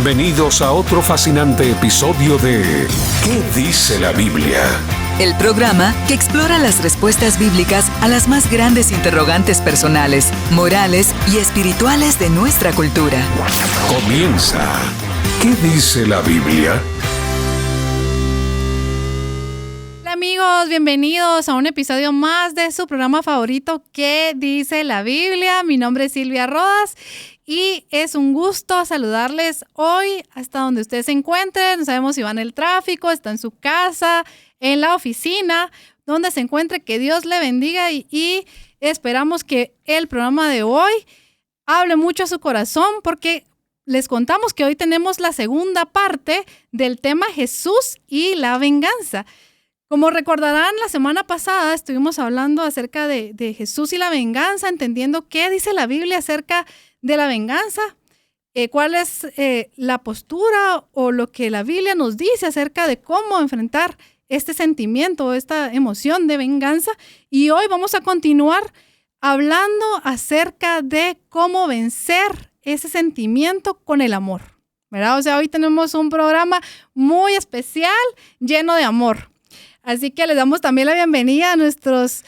Bienvenidos a otro fascinante episodio de ¿Qué dice la Biblia? El programa que explora las respuestas bíblicas a las más grandes interrogantes personales, morales y espirituales de nuestra cultura. Comienza. ¿Qué dice la Biblia? Hola amigos, bienvenidos a un episodio más de su programa favorito, ¿Qué dice la Biblia? Mi nombre es Silvia Rodas y es un gusto saludarles hoy hasta donde ustedes se encuentren. No sabemos si van en el tráfico, está en su casa, en la oficina, donde se encuentre. Que Dios le bendiga y esperamos que el programa de hoy hable mucho a su corazón, porque les contamos que hoy tenemos la segunda parte del tema Jesús y la venganza. Como recordarán, la semana pasada estuvimos hablando acerca de Jesús y la venganza, entendiendo qué dice la Biblia acerca de la venganza, cuál es la postura o lo que la Biblia nos dice acerca de cómo enfrentar este sentimiento, esta emoción de venganza. Y hoy vamos a continuar hablando acerca de cómo vencer ese sentimiento con el amor, ¿verdad? O sea, hoy tenemos un programa muy especial, lleno de amor. Así que les damos también la bienvenida a nuestros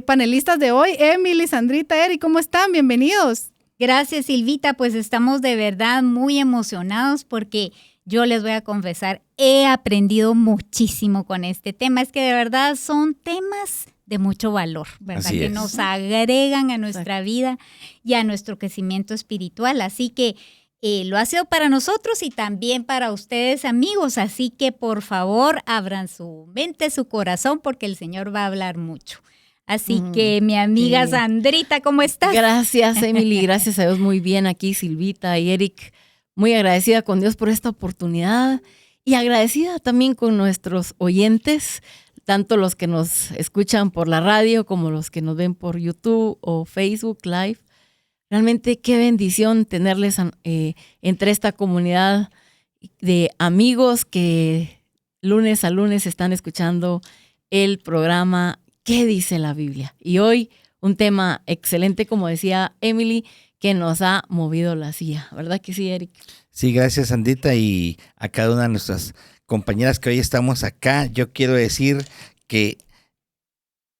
panelistas de hoy, Emily, Sandrita, Eric, ¿cómo están? Bienvenidos. Gracias, Silvita. Pues estamos de verdad muy emocionados porque yo les voy a confesar, he aprendido muchísimo con este tema. Es que de verdad son temas de mucho valor, ¿verdad? Que nos agregan a nuestra vida y a nuestro crecimiento espiritual. Así que lo ha sido para nosotros y también para ustedes, amigos. Así que, por favor, abran su mente, su corazón, porque el Señor va a hablar mucho. Así que, mi amiga Sandrita, ¿cómo estás? Gracias, Emily. Gracias a Dios, muy bien aquí, Silvita y Eric. Muy agradecida con Dios por esta oportunidad y agradecida también con nuestros oyentes, tanto los que nos escuchan por la radio como los que nos ven por YouTube o Facebook Live. Realmente qué bendición tenerles entre esta comunidad de amigos que lunes a lunes están escuchando el programa ¿Qué dice la Biblia? Y hoy un tema excelente, como decía Emily, que nos ha movido la silla. ¿Verdad que sí, Eric? Sí, gracias, Sandrita, y a cada una de nuestras compañeras que hoy estamos acá. Yo quiero decir que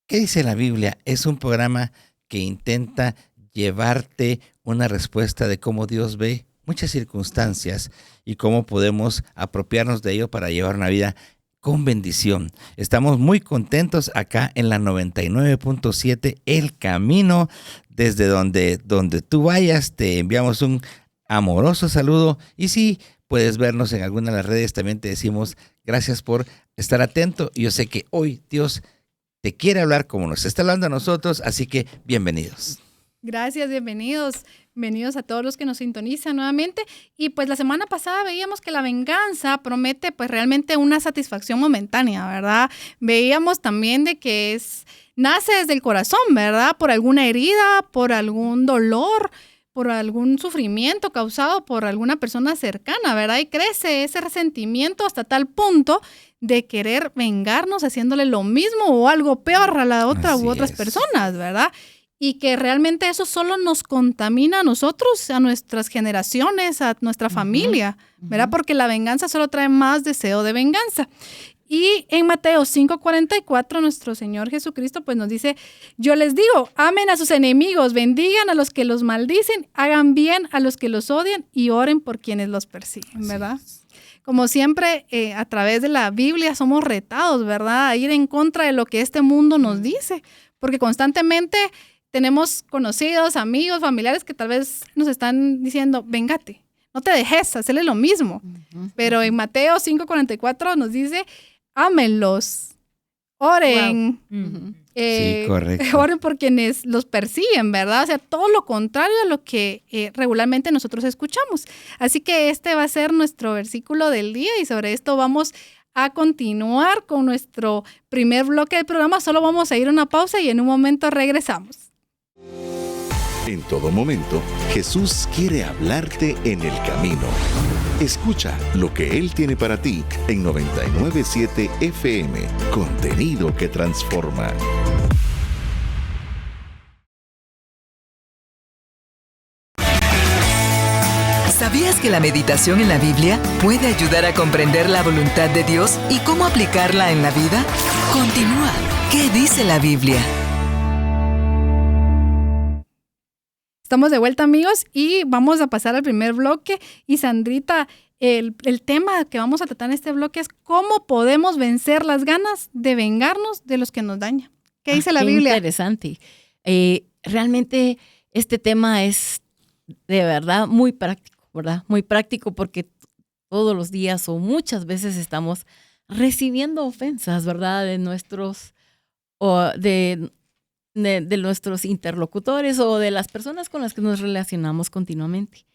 ¿Qué dice la Biblia? Es un programa que intenta llevarte una respuesta de cómo Dios ve muchas circunstancias y cómo podemos apropiarnos de ello para llevar una vida con bendición. Estamos muy contentos acá en la 99.7 El Camino. Desde donde tú vayas, te enviamos un amoroso saludo. Y si puedes vernos en alguna de las redes, también te decimos gracias por estar atento. Y yo sé que hoy Dios te quiere hablar como nos está hablando a nosotros, así que bienvenidos. Gracias, bienvenidos. Bienvenidos a todos los que nos sintonizan nuevamente. Y pues la semana pasada veíamos que la venganza promete pues realmente una satisfacción momentánea, ¿verdad? Veíamos también de que nace desde el corazón, ¿verdad? Por alguna herida, por algún dolor, por algún sufrimiento causado por alguna persona cercana, ¿verdad? Y crece ese resentimiento hasta tal punto de querer vengarnos haciéndole lo mismo o algo peor a la otra u otras personas, ¿verdad? Y que realmente eso solo nos contamina a nosotros, a nuestras generaciones, a nuestra familia, ¿verdad? Porque la venganza solo trae más deseo de venganza. Y en Mateo 5:44, nuestro Señor Jesucristo pues nos dice, yo les digo, amen a sus enemigos, bendigan a los que los maldicen, hagan bien a los que los odian y oren por quienes los persiguen, ¿verdad? Como siempre, a través de la Biblia somos retados, ¿verdad? A ir en contra de lo que este mundo nos dice, porque constantemente tenemos conocidos, amigos, familiares que tal vez nos están diciendo, véngate, no te dejes, hacerle lo mismo. Pero en Mateo 5:44 nos dice, ámenlos, oren, sí, correcto. Oren por quienes los persiguen, ¿verdad? O sea, todo lo contrario a lo que regularmente nosotros escuchamos. Así que este va a ser nuestro versículo del día y sobre esto vamos a continuar con nuestro primer bloque del programa. Solo vamos a ir a una pausa y en un momento regresamos. En todo momento, Jesús quiere hablarte en el camino. Escucha lo que Él tiene para ti en 99.7 FM. Contenido que transforma. ¿Sabías que la meditación en la Biblia puede ayudar a comprender la voluntad de Dios y cómo aplicarla en la vida? Continúa. ¿Qué dice la Biblia? Estamos de vuelta, amigos, y vamos a pasar al primer bloque. Y Sandrita, el tema que vamos a tratar en este bloque es cómo podemos vencer las ganas de vengarnos de los que nos dañan. ¿Qué dice la Biblia? Interesante. Realmente este tema es de verdad muy práctico, ¿verdad? Muy práctico porque todos los días o muchas veces estamos recibiendo ofensas, ¿verdad? De nuestros interlocutores o de las personas con las que nos relacionamos continuamente.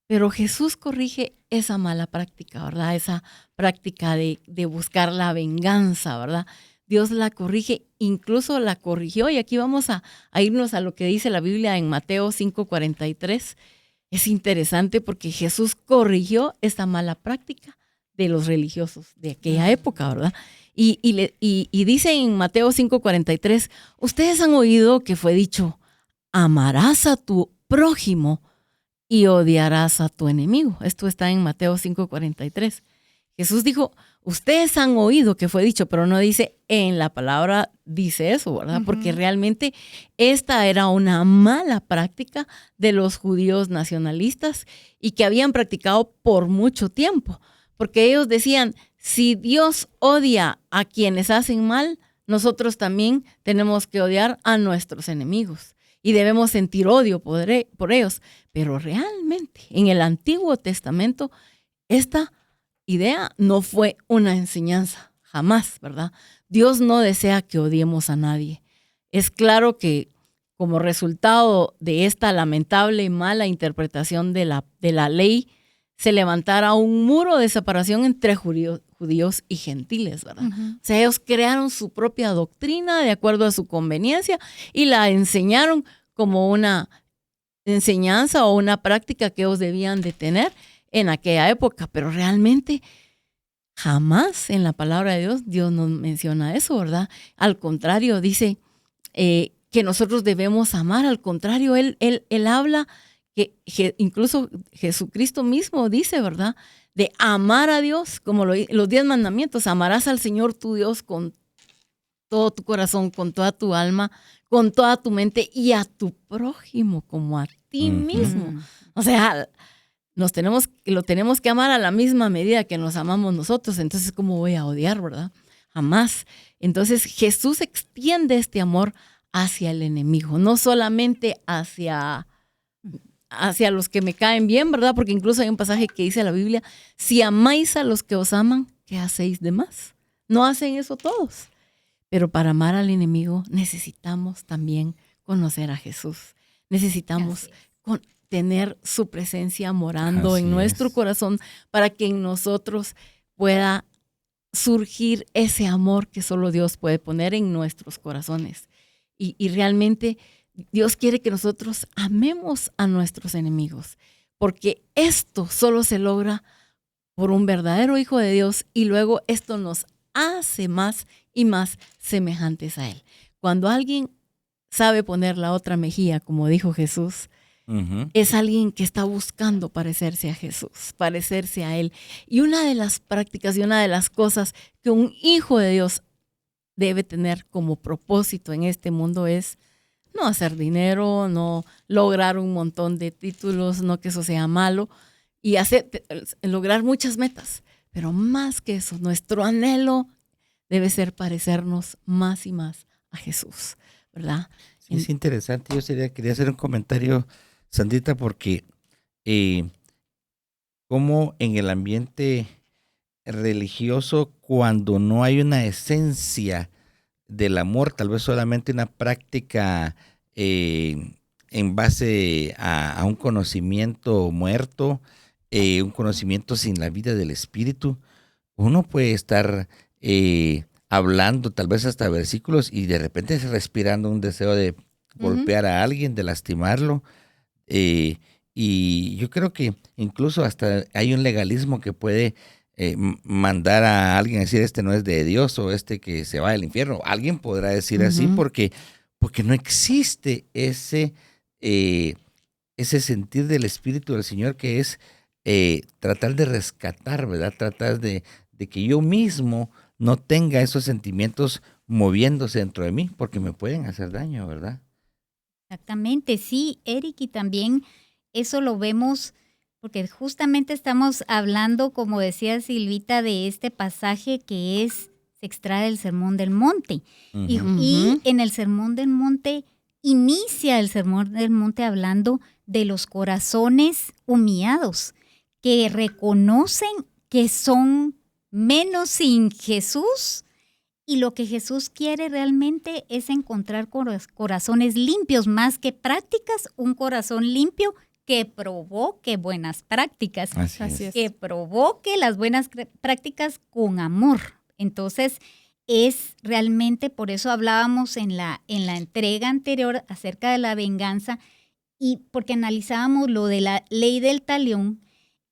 Pero Jesús corrige esa mala práctica, ¿verdad? Esa práctica de buscar la venganza, ¿verdad? Dios la corrige, incluso la corrigió, y aquí vamos a irnos a lo que dice la Biblia en Mateo 5:43. Es interesante porque Jesús corrigió esta mala práctica de los religiosos de aquella época, ¿verdad? Y dice en Mateo 5:43, ustedes han oído que fue dicho, amarás a tu prójimo y odiarás a tu enemigo. Esto está en Mateo 5:43. Jesús dijo, ustedes han oído que fue dicho, pero no dice en la palabra, dice eso, ¿verdad? Porque realmente esta era una mala práctica de los judíos nacionalistas y que habían practicado por mucho tiempo. Porque ellos decían, si Dios odia a quienes hacen mal, nosotros también tenemos que odiar a nuestros enemigos y debemos sentir odio por ellos. Pero realmente en el Antiguo Testamento esta idea no fue una enseñanza, jamás, ¿verdad? Dios no desea que odiemos a nadie. Es claro que como resultado de esta lamentable y mala interpretación de la ley, se levantara un muro de separación entre judíos y gentiles, ¿verdad? O sea, ellos crearon su propia doctrina de acuerdo a su conveniencia y la enseñaron como una enseñanza o una práctica que ellos debían de tener en aquella época, pero realmente jamás en la palabra de Dios no menciona eso, ¿verdad? Al contrario, dice que nosotros debemos amar, al contrario, él habla que incluso Jesucristo mismo dice, ¿verdad? De amar a Dios, como los 10 mandamientos, amarás al Señor tu Dios con todo tu corazón, con toda tu alma, con toda tu mente y a tu prójimo como a ti mismo. O sea, lo tenemos que amar a la misma medida que nos amamos nosotros. Entonces, ¿cómo voy a odiar, verdad? Jamás. Entonces, Jesús extiende este amor hacia el enemigo, no solamente hacia los que me caen bien, ¿verdad? Porque incluso hay un pasaje que dice la Biblia, si amáis a los que os aman, ¿qué hacéis de más? No hacen eso todos. Pero para amar al enemigo necesitamos también conocer a Jesús. Necesitamos tener su presencia morando en nuestro corazón para que en nosotros pueda surgir ese amor que solo Dios puede poner en nuestros corazones. Y realmente Dios quiere que nosotros amemos a nuestros enemigos, porque esto solo se logra por un verdadero hijo de Dios y luego esto nos hace más y más semejantes a Él. Cuando alguien sabe poner la otra mejilla, como dijo Jesús, es alguien que está buscando parecerse a Jesús, parecerse a Él. Y una de las prácticas y una de las cosas que un hijo de Dios debe tener como propósito en este mundo es no hacer dinero, no lograr un montón de títulos, no que eso sea malo, y lograr muchas metas. Pero más que eso, nuestro anhelo debe ser parecernos más y más a Jesús, ¿verdad? Sí, es interesante. Yo quería hacer un comentario, Sandrita, porque como en el ambiente religioso, cuando no hay una esencia del amor, tal vez solamente una práctica en base a un conocimiento muerto, un conocimiento sin la vida del Espíritu, uno puede estar hablando tal vez hasta versículos y de repente respirando un deseo de golpear a alguien, de lastimarlo. Y yo creo que incluso hasta hay un legalismo que puede mandar a alguien a decir este no es de Dios o este que se va al infierno. Alguien podrá decir así porque no existe ese sentir del Espíritu del Señor que es tratar de rescatar, ¿verdad? Tratar de que yo mismo no tenga esos sentimientos moviéndose dentro de mí, porque me pueden hacer daño, ¿verdad? Exactamente, sí, Eric, y también eso lo vemos porque justamente estamos hablando, como decía Silvita, de este pasaje que se extrae del Sermón del Monte. Y en el Sermón del Monte, inicia el Sermón del Monte hablando de los corazones humillados, que reconocen que son menos sin Jesús. Y lo que Jesús quiere realmente es encontrar corazones limpios, más que prácticas, un corazón limpio que provoque buenas prácticas, Así es. que provoque las buenas prácticas con amor. Entonces, es realmente, por eso hablábamos en la entrega anterior acerca de la venganza, y porque analizábamos lo de la ley del talión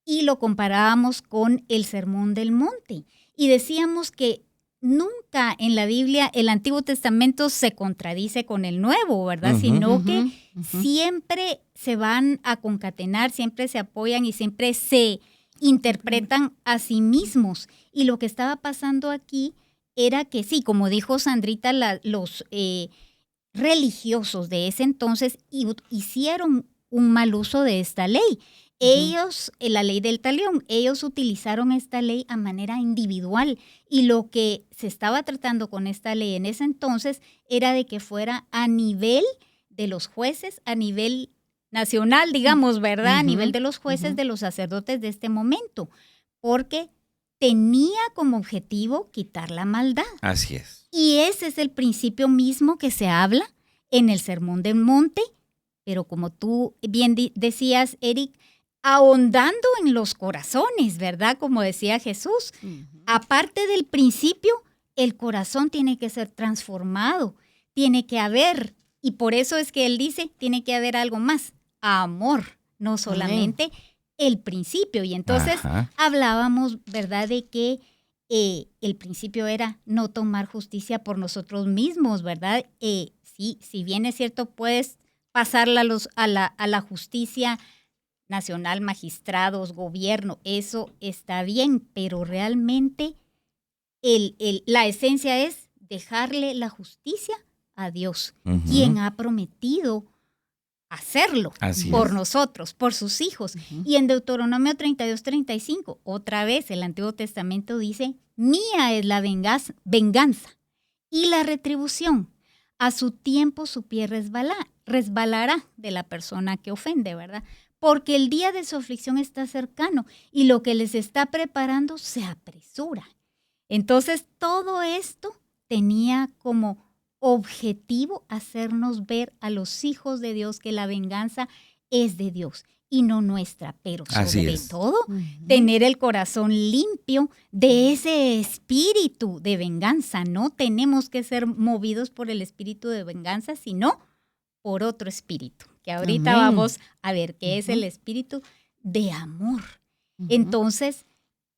y lo comparábamos con el Sermón del Monte. Y decíamos que nunca en la Biblia el Antiguo Testamento se contradice con el Nuevo, ¿verdad? Sino que siempre se van a concatenar, siempre se apoyan y siempre se interpretan a sí mismos. Y lo que estaba pasando aquí era que sí, como dijo Sandrita, los religiosos de ese entonces hicieron un mal uso de esta ley. Ellos, la ley del talión, ellos utilizaron esta ley a manera individual, y lo que se estaba tratando con esta ley en ese entonces era de que fuera a nivel de los jueces, a nivel nacional, digamos, ¿verdad? A nivel de los jueces, de los sacerdotes de este momento, porque tenía como objetivo quitar la maldad. Así es. Y ese es el principio mismo que se habla en el Sermón del Monte, pero como tú bien decías, Eric, ahondando en los corazones, ¿verdad? Como decía Jesús. Aparte del principio, el corazón tiene que ser transformado, tiene que haber, y por eso es que él dice, tiene que haber algo más, amor, no solamente el principio. Y entonces hablábamos, ¿verdad?, de que el principio era no tomar justicia por nosotros mismos, ¿verdad? Sí, si bien es cierto, puedes pasarla a la justicia nacional, magistrados, gobierno, eso está bien, pero realmente la esencia es dejarle la justicia a Dios, quien ha prometido hacerlo por nosotros, por sus hijos. Y en Deuteronomio 32:35, otra vez el Antiguo Testamento dice, mía es la venganza y la retribución. A su tiempo su pie resbalará de la persona que ofende, ¿verdad? Porque el día de su aflicción está cercano y lo que les está preparando se apresura. Entonces, todo esto tenía como objetivo hacernos ver a los hijos de Dios que la venganza es de Dios y no nuestra, pero sobre todo tener el corazón limpio de ese espíritu de venganza. No tenemos que ser movidos por el espíritu de venganza, sino por otro espíritu, que ahorita vamos a ver qué es el espíritu de amor. Entonces,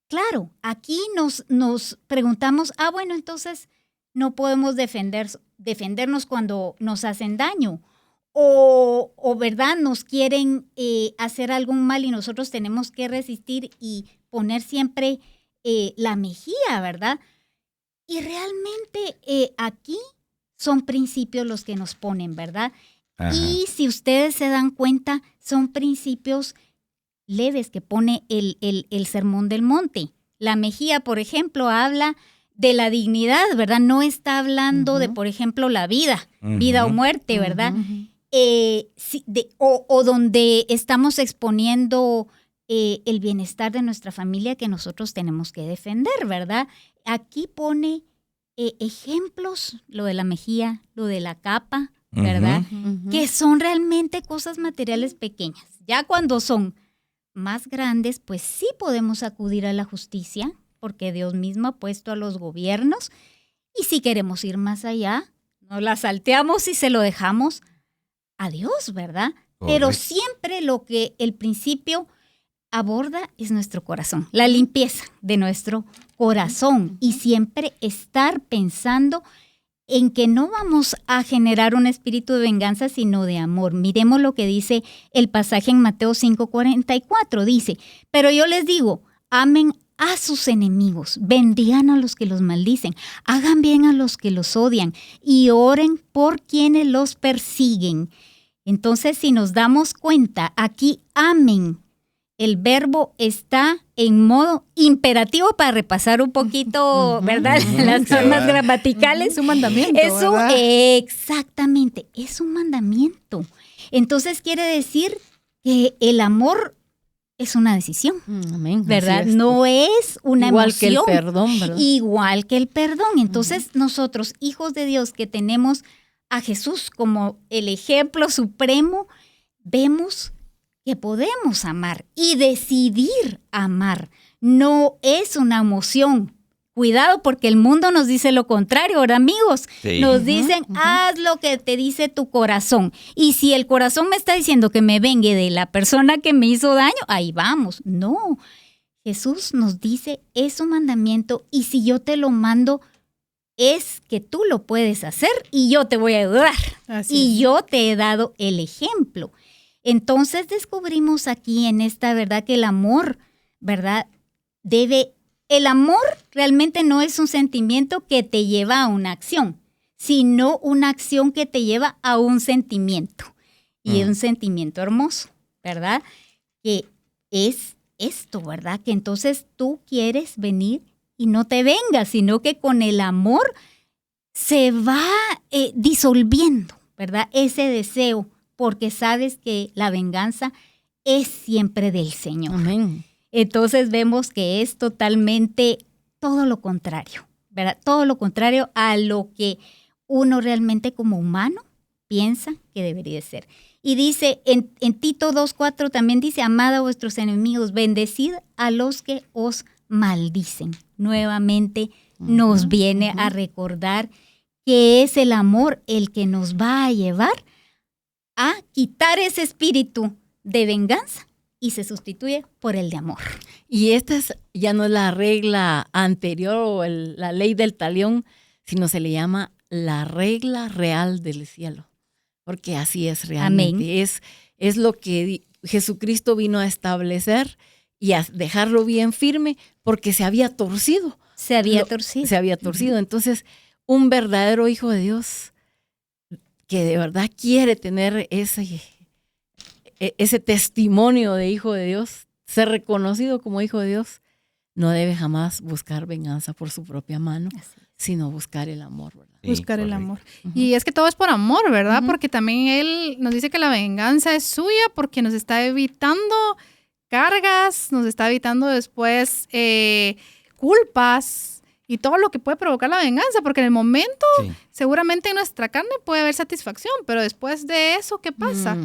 claro, aquí nos preguntamos, bueno, entonces no podemos defendernos cuando nos hacen daño, o verdad, nos quieren hacer algún mal y nosotros tenemos que resistir y poner siempre la mejilla, ¿verdad? Y realmente aquí son principios los que nos ponen, ¿verdad? Y si ustedes se dan cuenta, son principios leves que pone el Sermón del Monte. La mejilla, por ejemplo, habla de la dignidad, ¿verdad? No está hablando de, por ejemplo, la vida o muerte, ¿verdad? O donde estamos exponiendo el bienestar de nuestra familia que nosotros tenemos que defender, ¿verdad? Aquí pone ejemplos, lo de la mejilla, lo de la capa, ¿verdad? Que son realmente cosas materiales pequeñas. Ya cuando son más grandes, pues sí podemos acudir a la justicia, porque Dios mismo ha puesto a los gobiernos, y si queremos ir más allá, nos la salteamos y se lo dejamos a Dios, ¿verdad? Correcto. Pero siempre lo que el principio aborda es nuestro corazón, la limpieza de nuestro corazón, y siempre estar pensando en que no vamos a generar un espíritu de venganza, sino de amor. Miremos lo que dice el pasaje en Mateo 5:44. Dice, pero yo les digo, amen a sus enemigos, bendigan a los que los maldicen, hagan bien a los que los odian y oren por quienes los persiguen. Entonces, si nos damos cuenta, aquí amen, el verbo está en modo imperativo para repasar un poquito, ¿verdad? Las normas gramaticales. Es un mandamiento, ¿verdad? Exactamente, es un mandamiento. Entonces quiere decir que el amor es una decisión, Amén. ¿verdad? Así es. No es una Igual emoción. que el perdón, ¿verdad? Igual que el perdón. Entonces nosotros, hijos de Dios, que tenemos a Jesús como el ejemplo supremo, vemos que podemos amar y decidir amar. No es una emoción. Cuidado, porque el mundo nos dice lo contrario, ahora amigos. Sí. Nos dicen, haz lo que te dice tu corazón. Y si el corazón me está diciendo que me vengue de la persona que me hizo daño, ahí vamos. No, Jesús nos dice, es un mandamiento y si yo te lo mando, es que tú lo puedes hacer y yo te voy a ayudar. Y yo te he dado el ejemplo. Entonces descubrimos aquí en esta verdad que el amor, ¿verdad? El amor realmente no es un sentimiento que te lleva a una acción, sino una acción que te lleva a un sentimiento. Y es un sentimiento hermoso, ¿verdad? Que es esto, ¿verdad? Que entonces tú quieres venir y no te vengas, sino que con el amor se va disolviendo, ¿verdad? Ese deseo, porque sabes que la venganza es siempre del Señor. Amén. Entonces vemos que es totalmente todo lo contrario, ¿verdad? Todo lo contrario a lo que uno realmente como humano piensa que debería ser. Y dice, en Tito 2:4 también dice, amad a vuestros enemigos, bendecid a los que os maldicen. Nuevamente nos viene a recordar que es el amor el que nos va a llevar a quitar ese espíritu de venganza y se sustituye por el de amor. Y esta ya no es la regla anterior o la ley del talión, sino se le llama la regla real del cielo, porque así es realmente. Amén. Es lo que Jesucristo vino a establecer y a dejarlo bien firme porque se había torcido. Se había torcido. Entonces, un verdadero hijo de Dios que de verdad quiere tener ese testimonio de hijo de Dios, ser reconocido como hijo de Dios, no debe jamás buscar venganza por su propia mano, sino buscar el amor, ¿verdad? Sí, Buscar el correcto. amor. Y es que todo es por amor, ¿verdad? Porque también Él nos dice que la venganza es suya porque nos está evitando cargas, nos está evitando después culpas y todo lo que puede provocar la venganza, porque en el momento seguramente en nuestra carne puede haber satisfacción, pero después de eso, ¿qué pasa?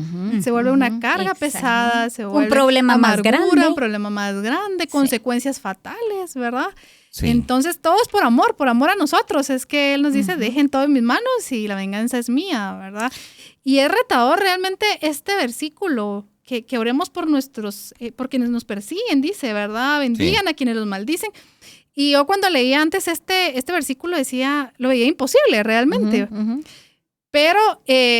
Se vuelve una carga pesada, se vuelve un problema más grande. Un problema más grande, consecuencias fatales, ¿verdad? Sí. Entonces todo es por amor a nosotros. Es que Él nos dice, dejen todo en mis manos y la venganza es mía, ¿verdad? Y es retador realmente este versículo, que oremos por por quienes nos persiguen, dice, ¿verdad? Bendigan a quienes los maldicen. Y yo cuando leía antes este versículo lo veía imposible realmente. Pero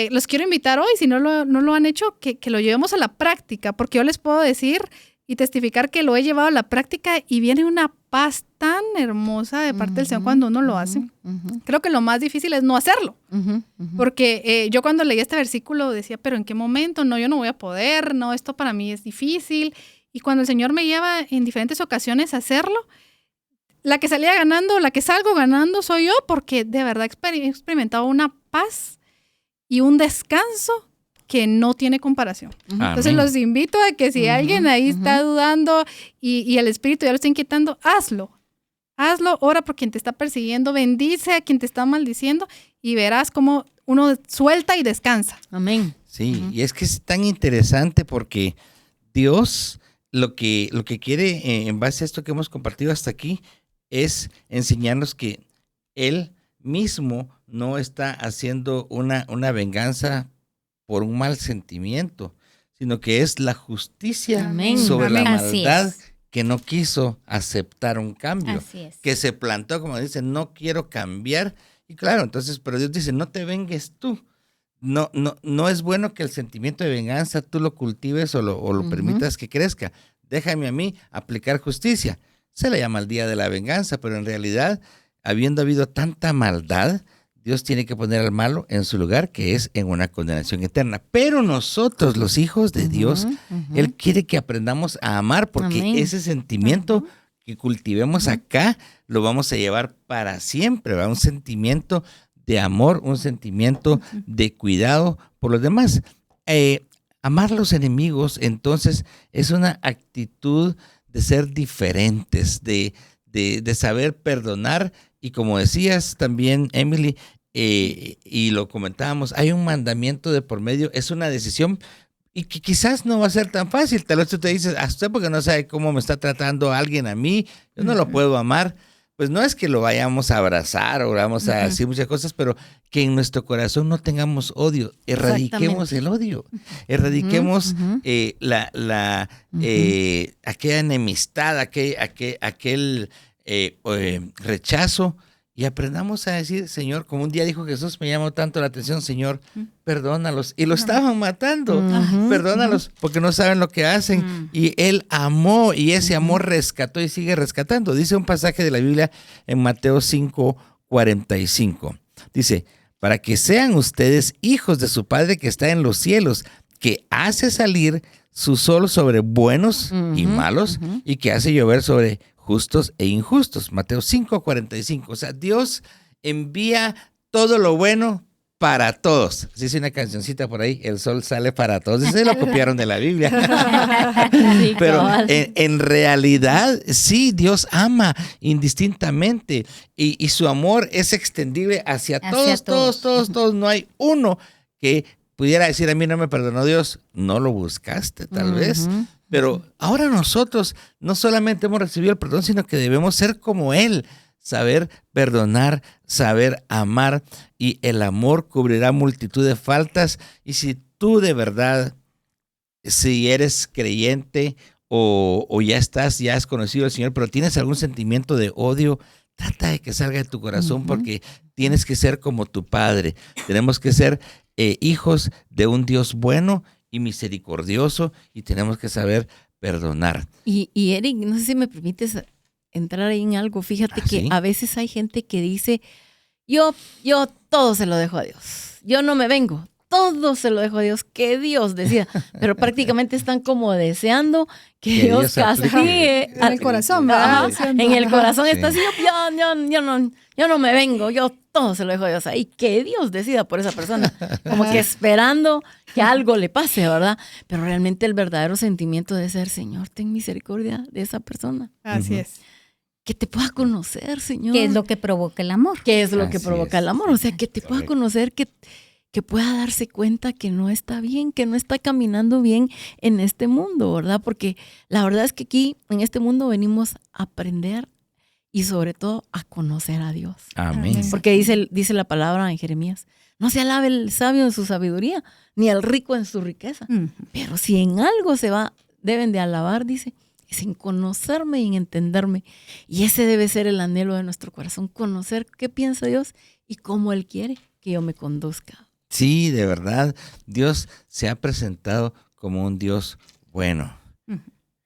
los quiero invitar hoy, si no lo han hecho, que lo llevemos a la práctica, porque yo les puedo decir y testificar que lo he llevado a la práctica y viene una paz tan hermosa de parte del Señor cuando uno lo hace. Creo que lo más difícil es no hacerlo, porque yo cuando leí este versículo decía, pero ¿en qué momento? No, yo no voy a poder, no, esto para mí es difícil. Y cuando el Señor me lleva en diferentes ocasiones a hacerlo, la que salía ganando, la que salgo ganando soy yo, porque de verdad he experimentado una paz y un descanso que no tiene comparación. Entonces los invito a que si alguien ahí está dudando y el espíritu ya lo está inquietando, hazlo, ora por quien te está persiguiendo, bendice a quien te está maldiciendo y verás cómo uno suelta y descansa. Amén. Sí, y es que es tan interesante porque Dios lo que quiere en base a esto que hemos compartido hasta aquí es enseñarnos que Él mismo no está haciendo una venganza por un mal sentimiento, sino que es la justicia sobre la maldad que no quiso aceptar un cambio, que se plantó, como dicen, no quiero cambiar, Y claro, entonces, pero Dios dice, no te vengues tú. No es bueno que el sentimiento de venganza tú lo cultives o lo permitas que crezca. Déjame a mí aplicar justicia. Se le llama el día de la venganza, pero en realidad, habiendo habido tanta maldad, Dios tiene que poner al malo en su lugar, que es en una condenación eterna. Pero nosotros, los hijos de Dios, Él quiere que aprendamos a amar, porque ese sentimiento que cultivemos acá lo vamos a llevar para siempre, ¿verdad? Un sentimiento de amor, un sentimiento de cuidado por los demás. Amar a los enemigos, entonces, es una actitud de ser diferentes, de saber perdonar. Y como decías también, Emily, y lo comentábamos, hay un mandamiento de por medio, es una decisión y que quizás no va a ser tan fácil. Tal vez tú te dices, a usted porque no sabe cómo me está tratando alguien a mí, yo no lo puedo amar. Pues no es que lo vayamos a abrazar o vamos a decir muchas cosas, pero que en nuestro corazón no tengamos odio. Erradiquemos el odio, erradiquemos aquella enemistad, aquel rechazo, y aprendamos a decir, Señor, como un día dijo Jesús, me llamó tanto la atención, Señor, perdónalos. Y lo estaban matando, perdónalos, porque no saben lo que hacen. Y Él amó, y ese amor rescató y sigue rescatando. Dice un pasaje de la Biblia en Mateo 5:45. Dice, para que sean ustedes hijos de su Padre que está en los cielos, que hace salir su sol sobre buenos y malos, y que hace llover sobre justos e injustos. Mateo 5:45. O sea, Dios envía todo lo bueno para todos. Se dice una cancioncita por ahí, el sol sale para todos. Ese lo copiaron de la Biblia. Sí, pero en realidad, sí, Dios ama indistintamente y su amor es extendible hacia todos. No hay uno que pudiera decir, a mí no me perdonó Dios. No lo buscaste, tal vez. Pero ahora nosotros no solamente hemos recibido el perdón, sino que debemos ser como Él, saber perdonar, saber amar, y el amor cubrirá multitud de faltas. Y si tú de verdad, si eres creyente o ya has conocido al Señor, pero tienes algún sentimiento de odio, trata de que salga de tu corazón, porque tienes que ser como tu Padre. Tenemos que ser hijos de un Dios bueno y misericordioso, y tenemos que saber perdonar. Y Eric, no sé si me permites entrar ahí en algo. Fíjate que a veces hay gente que dice, yo todo se lo dejo a Dios, yo no me vengo, todo se lo dejo a Dios, que Dios decida. Pero prácticamente están como deseando que Dios castigue. En el corazón, ¿verdad? En el corazón está así, yo no me vengo, yo todo se lo dejo a Dios ahí, que Dios decida por esa persona, como que esperando que algo le pase, ¿verdad? Pero realmente el verdadero sentimiento debe ser, Señor, ten misericordia de esa persona. Así es. Que te pueda conocer, Señor. ¿Qué es lo que provoca el amor? ¿Qué es lo que provoca el amor? O sea, que te pueda conocer, que pueda darse cuenta que no está bien, que no está caminando bien en este mundo, ¿verdad? Porque la verdad es que aquí, en este mundo, venimos a aprender y sobre todo a conocer a Dios. Amén. Porque dice la palabra en Jeremías, no se alabe el sabio en su sabiduría, ni el rico en su riqueza. Pero si en algo deben de alabar, dice, es en conocerme y en entenderme. Y ese debe ser el anhelo de nuestro corazón, conocer qué piensa Dios y cómo Él quiere que yo me conduzca. Sí, de verdad, Dios se ha presentado como un Dios bueno.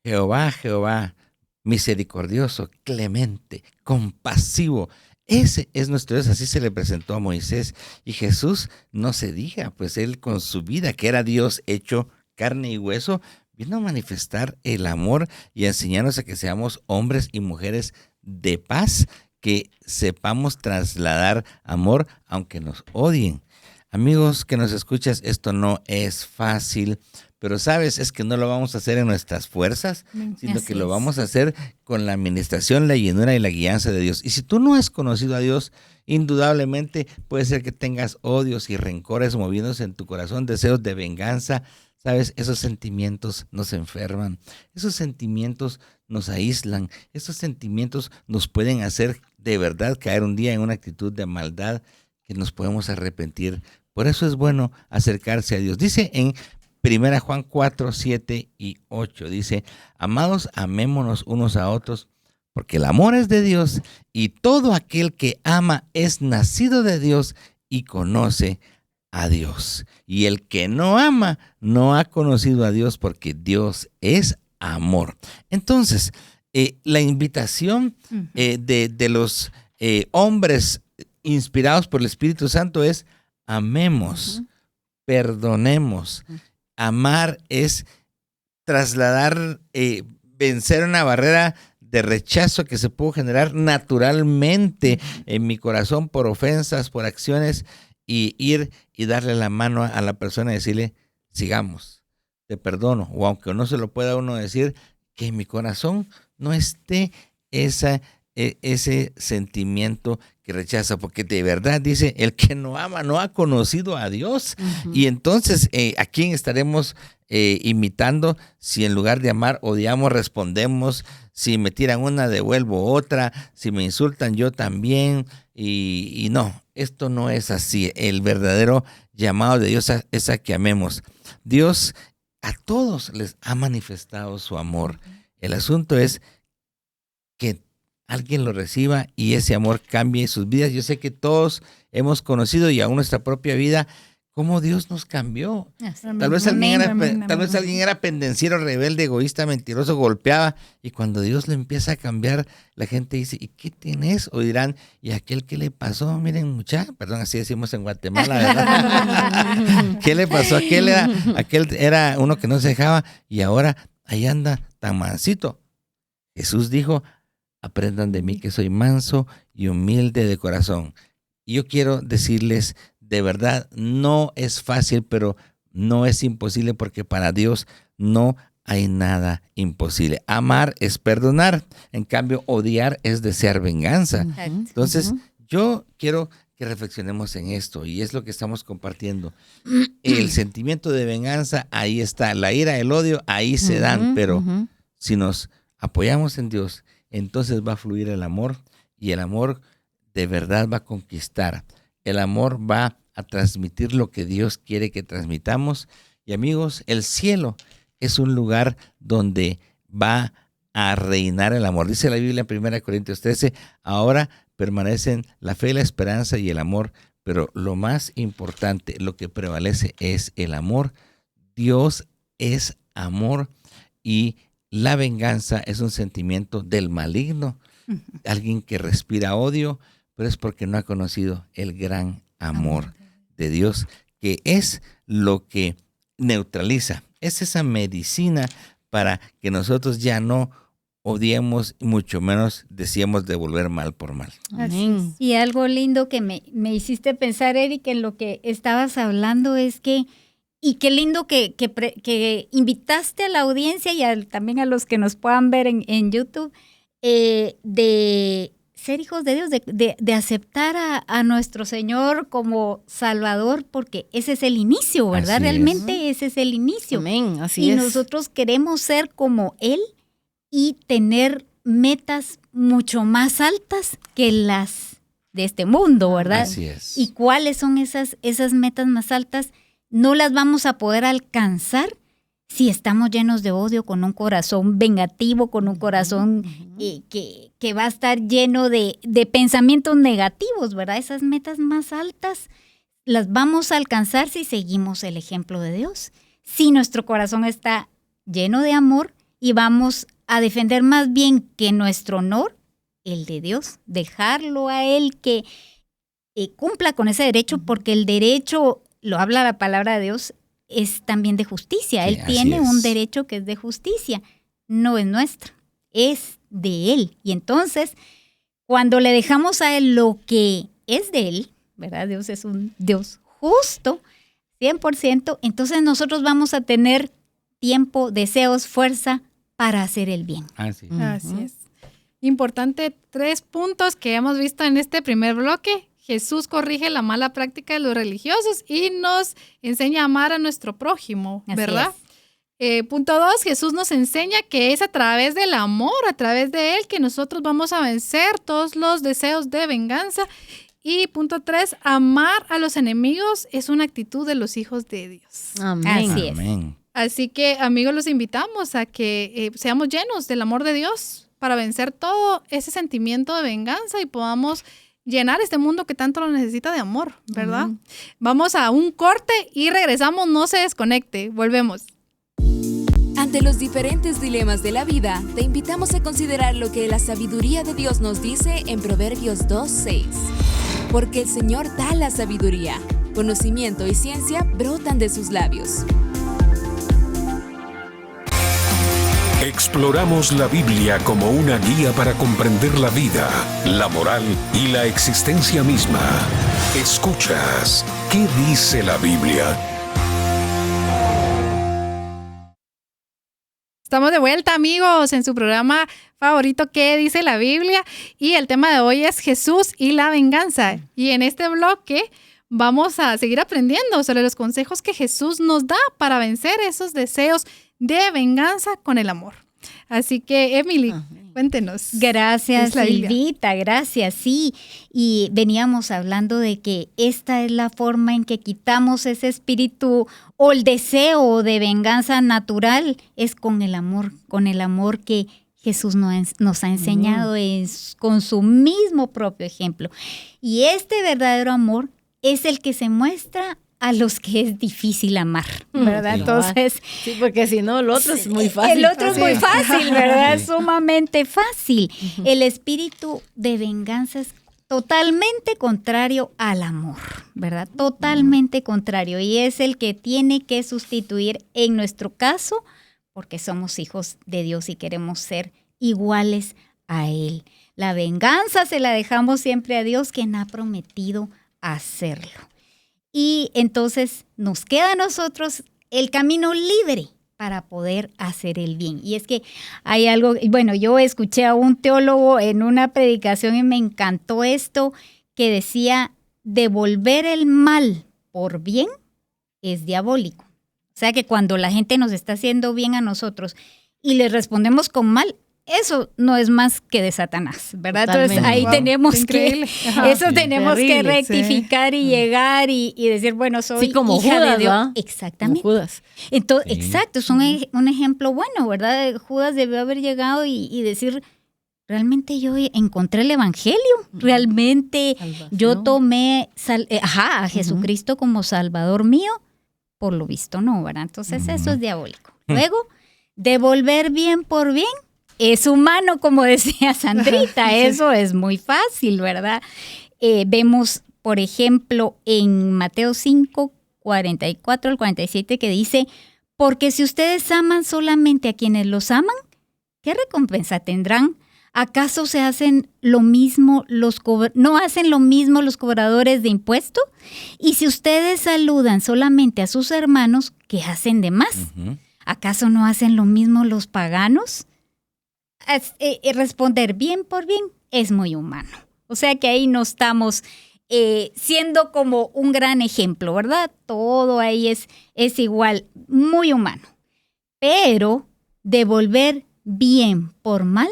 Jehová, misericordioso, clemente, compasivo. Ese es nuestro Dios, así se le presentó a Moisés. Y Jesús, no se diga, pues Él con su vida, que era Dios hecho carne y hueso, vino a manifestar el amor y a enseñarnos a que seamos hombres y mujeres de paz, que sepamos trasladar amor aunque nos odien. Amigos que nos escuchas, esto no es fácil, pero sabes, es que no lo vamos a hacer en nuestras fuerzas, sino que lo vamos a hacer con la administración, la llenura y la guianza de Dios. Y si tú no has conocido a Dios, indudablemente puede ser que tengas odios y rencores moviéndose en tu corazón, deseos de venganza. Sabes, esos sentimientos nos enferman, esos sentimientos nos aíslan, esos sentimientos nos pueden hacer de verdad caer un día en una actitud de maldad que nos podemos arrepentir. Por eso es bueno acercarse a Dios. Dice en 1 Juan 4, 7 y 8, dice, amados, amémonos unos a otros, porque el amor es de Dios y todo aquel que ama es nacido de Dios y conoce a Dios. Y el que no ama no ha conocido a Dios porque Dios es amor. Entonces, la invitación de los hombres inspirados por el Espíritu Santo es amemos, perdonemos. Amar es trasladar, vencer una barrera de rechazo que se puede generar naturalmente en mi corazón por ofensas, por acciones, y ir y darle la mano a la persona y decirle, sigamos, te perdono. O aunque no se lo pueda uno decir, que en mi corazón no esté ese sentimiento que rechaza, porque de verdad dice, el que no ama no ha conocido a Dios. Y entonces, ¿a quién estaremos imitando si en lugar de amar, odiamos, respondemos? Si me tiran una, devuelvo otra. Si me insultan, yo también. Y no, esto no es así. El verdadero llamado de Dios es a que amemos. Dios a todos les ha manifestado su amor. El asunto es que alguien lo reciba y ese amor cambie sus vidas. Yo sé que todos hemos conocido y aún nuestra propia vida cómo Dios nos cambió. Tal vez alguien era pendenciero, rebelde, egoísta, mentiroso, golpeaba, y cuando Dios le empieza a cambiar, la gente dice, ¿y qué tienes? O dirán, ¿y aquel qué le pasó? Miren, perdón, así decimos en Guatemala, ¿verdad? ¿Qué le pasó? Aquel era uno que no se dejaba y ahora ahí anda tan mansito. Jesús dijo, aprendan de mí que soy manso y humilde de corazón. Y yo quiero decirles, de verdad, no es fácil, pero no es imposible, porque para Dios no hay nada imposible. Amar es perdonar, en cambio, odiar es desear venganza. Entonces, yo quiero que reflexionemos en esto, y es lo que estamos compartiendo. El sentimiento de venganza, ahí está. La ira, el odio, ahí se dan, pero si nos apoyamos en Dios, entonces va a fluir el amor, y el amor de verdad va a conquistar. El amor va a transmitir lo que Dios quiere que transmitamos. Y amigos, el cielo es un lugar donde va a reinar el amor. Dice la Biblia en 1 Corintios 13, ahora permanecen la fe, la esperanza y el amor, pero lo más importante, lo que prevalece es el amor. Dios es amor y la venganza es un sentimiento del maligno, alguien que respira odio, pero es porque no ha conocido el gran amor de Dios, que es lo que neutraliza. Es esa medicina para que nosotros ya no odiemos y mucho menos deseemos devolver mal por mal. Amén. Y algo lindo que me hiciste pensar, Eric, en lo que estabas hablando es que, y qué lindo que invitaste a la audiencia y también a los que nos puedan ver en YouTube, de ser hijos de Dios, de aceptar a nuestro Señor como Salvador, porque ese es el inicio, ¿verdad? Realmente ese es el inicio. Amén, así es. Y es. nosotros queremos ser como Él y tener metas mucho más altas que las de este mundo, ¿verdad? Así es. ¿Y cuáles son esas metas más altas? No las vamos a poder alcanzar si estamos llenos de odio, con un corazón vengativo, con un corazón que va a estar lleno de pensamientos negativos, ¿verdad? Esas metas más altas las vamos a alcanzar si seguimos el ejemplo de Dios. Si nuestro corazón está lleno de amor y vamos a defender más bien que nuestro honor, el de Dios, dejarlo a Él que cumpla con ese derecho, porque el derecho, lo habla la palabra de Dios, es también de justicia. Él tiene un derecho que es de justicia, no es nuestro, es de Él. Y entonces, cuando le dejamos a Él lo que es de Él, ¿verdad? Dios es un Dios justo, 100%, entonces nosotros vamos a tener tiempo, deseos, fuerza para hacer el bien. Así es. Importante, 3 puntos que hemos visto en este primer bloque. Jesús corrige la mala práctica de los religiosos y nos enseña a amar a nuestro prójimo, ¿verdad? Punto 2, Jesús nos enseña que es a través del amor, a través de Él, que nosotros vamos a vencer todos los deseos de venganza. Y punto 3, amar a los enemigos es una actitud de los hijos de Dios. Amén. Así es. Así que, amigos, los invitamos a que seamos llenos del amor de Dios para vencer todo ese sentimiento de venganza y podamos llenar este mundo que tanto lo necesita de amor, ¿verdad? Vamos a un corte y regresamos, no se desconecte, volvemos. Ante los diferentes dilemas de la vida, te invitamos a considerar lo que la sabiduría de Dios nos dice en Proverbios 2:6. Porque el Señor da la sabiduría, conocimiento y ciencia brotan de sus labios. Exploramos la Biblia como una guía para comprender la vida, la moral y la existencia misma. Escuchas, ¿qué dice la Biblia? Estamos de vuelta, amigos, en su programa favorito, ¿qué dice la Biblia? Y el tema de hoy es Jesús y la venganza. Y en este bloque vamos a seguir aprendiendo sobre los consejos que Jesús nos da para vencer esos deseos de venganza con el amor. Así que, Emily, cuéntenos. Gracias, Silvita, gracias, sí. Y veníamos hablando de que esta es la forma en que quitamos ese espíritu o el deseo de venganza natural, es con el amor que Jesús nos ha enseñado con su mismo propio ejemplo. Y este verdadero amor es el que se muestra a los que es difícil amar, ¿verdad? Sí. Entonces, Sí, porque si no, el otro es muy fácil. el otro es muy fácil, ¿verdad? Sumamente fácil. El espíritu de venganza es totalmente contrario al amor, ¿verdad? Totalmente contrario. Y es el que tiene que sustituir en nuestro caso, porque somos hijos de Dios y queremos ser iguales a Él. La venganza se la dejamos siempre a Dios, quien ha prometido hacerlo. Y entonces nos queda a nosotros el camino libre para poder hacer el bien. Y es que hay algo, bueno, yo escuché a un teólogo en una predicación y me encantó esto, que decía, devolver el mal por bien es diabólico. O sea que cuando la gente nos está haciendo bien a nosotros y le respondemos con mal, eso no es más que de Satanás, ¿verdad? Totalmente. Entonces ahí tenemos increíble. que, Ajá. eso tenemos que terrible, rectificar y llegar y decir, bueno, soy Sí, como hija Judas, de Dios. ¿verdad? Exactamente. Como Judas. Entonces, Sí. exacto, es un ejemplo bueno, ¿verdad? Judas debió haber llegado y decir, realmente yo encontré el evangelio, realmente yo Salvación. tomé a Jesucristo como Salvador mío, por lo visto no, ¿verdad? Entonces eso es diabólico. Luego, devolver bien por bien es humano, como decía Sandrita, eso es muy fácil, ¿verdad? Vemos, por ejemplo, en Mateo 5, 44 al 47, que dice, porque si ustedes aman solamente a quienes los aman, ¿qué recompensa tendrán? ¿Acaso se hacen lo mismo no hacen lo mismo los cobradores de impuestos? Y si ustedes saludan solamente a sus hermanos, ¿qué hacen de más? ¿Acaso no hacen lo mismo los paganos? Responder bien por bien es muy humano. O sea que ahí no estamos siendo como un gran ejemplo, ¿verdad? Todo ahí es igual, muy humano. Pero devolver bien por mal,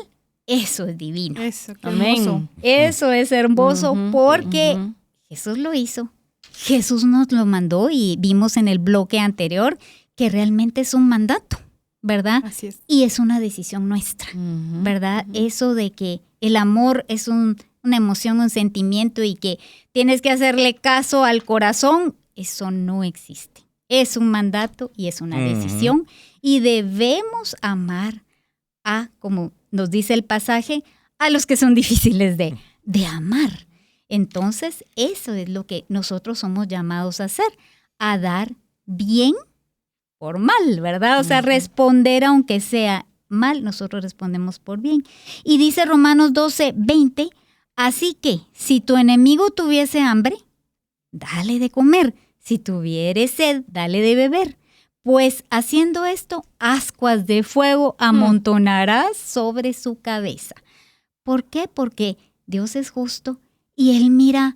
eso es divino. Eso, qué Amén. hermoso. Eso es hermoso Ujú, porque ujú. Jesús lo hizo. Jesús nos lo mandó y vimos en el bloque anterior que realmente es un mandato, ¿verdad? Así es. Y es una decisión nuestra, Ujú. ¿verdad? Eso de que el amor es una emoción, un sentimiento y que tienes que hacerle caso al corazón, eso no existe. Es un mandato y es una decisión y debemos amar como nos dice el pasaje, a los que son difíciles de amar. Entonces, eso es lo que nosotros somos llamados a hacer, a dar bien por mal, ¿verdad? O sea, responder aunque sea mal, nosotros respondemos por bien. Y dice Romanos 12, 20, así que si tu enemigo tuviese hambre, dale de comer. Si tuviere sed, dale de beber. Pues haciendo esto, ascuas de fuego amontonarás sobre su cabeza. ¿Por qué? Porque Dios es justo y Él mira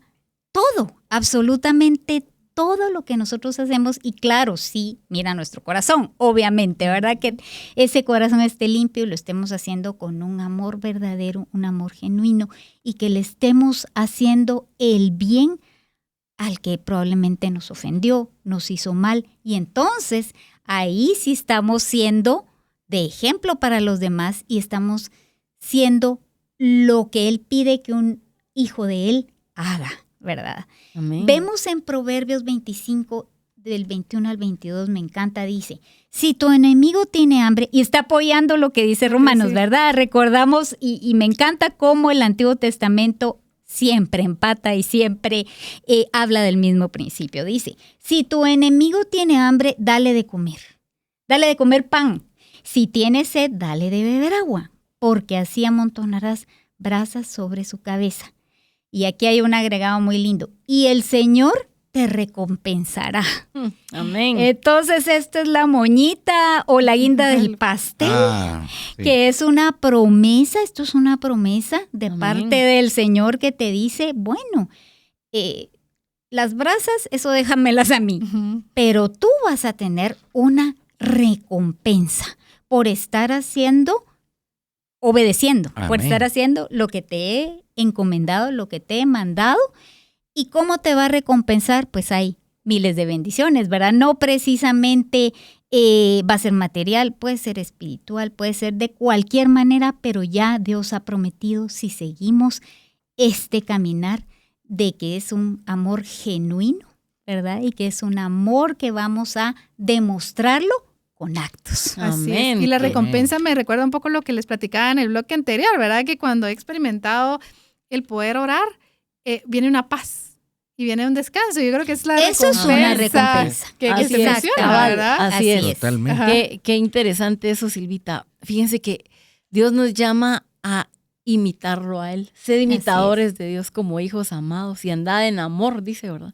todo, absolutamente todo lo que nosotros hacemos. Y claro, sí, mira nuestro corazón, obviamente, ¿verdad? Que ese corazón esté limpio y lo estemos haciendo con un amor verdadero, un amor genuino y que le estemos haciendo el bien al que probablemente nos ofendió, nos hizo mal, y entonces ahí sí estamos siendo de ejemplo para los demás y estamos siendo lo que Él pide que un hijo de Él haga, ¿verdad? Amén. Vemos en Proverbios 25, del 21 al 22, me encanta, dice, si tu enemigo tiene hambre, y está apoyando lo que dice Romanos, Sí. ¿verdad? Recordamos, y me encanta cómo el Antiguo Testamento siempre empata y siempre habla del mismo principio. Dice, si tu enemigo tiene hambre, dale de comer pan. Si tiene sed, dale de beber agua, porque así amontonarás brasas sobre su cabeza. Y aquí hay un agregado muy lindo. Y el Señor te recompensará. Amén. Entonces, esta es la moñita o la guinda del pastel, Sí. que es una promesa. Esto es una promesa de Amén. parte del Señor que te dice, bueno, las brasas, eso déjamelas a mí, Ujú. pero tú vas a tener una recompensa por estar obedeciendo, por Amén. estar haciendo lo que te he encomendado, lo que te he mandado. ¿Y cómo te va a recompensar? Pues hay miles de bendiciones, ¿verdad? No precisamente va a ser material, puede ser espiritual, puede ser de cualquier manera, pero ya Dios ha prometido, si seguimos este caminar, de que es un amor genuino, ¿verdad? Y que es un amor que vamos a demostrarlo con actos. Así Amén. es. Y la Amén. recompensa me recuerda un poco lo que les platicaba en el bloque anterior, ¿verdad? Que cuando he experimentado el poder orar, viene una paz y viene un descanso. Yo creo que es la Eso es una recompensa. que Así se es, menciona, cabal. ¿verdad? Así es. Totalmente. Ajá. Qué interesante eso, Silvita. Fíjense que Dios nos llama a imitarlo a Él. Sed imitadores de Dios como hijos amados y andad en amor, dice, ¿verdad?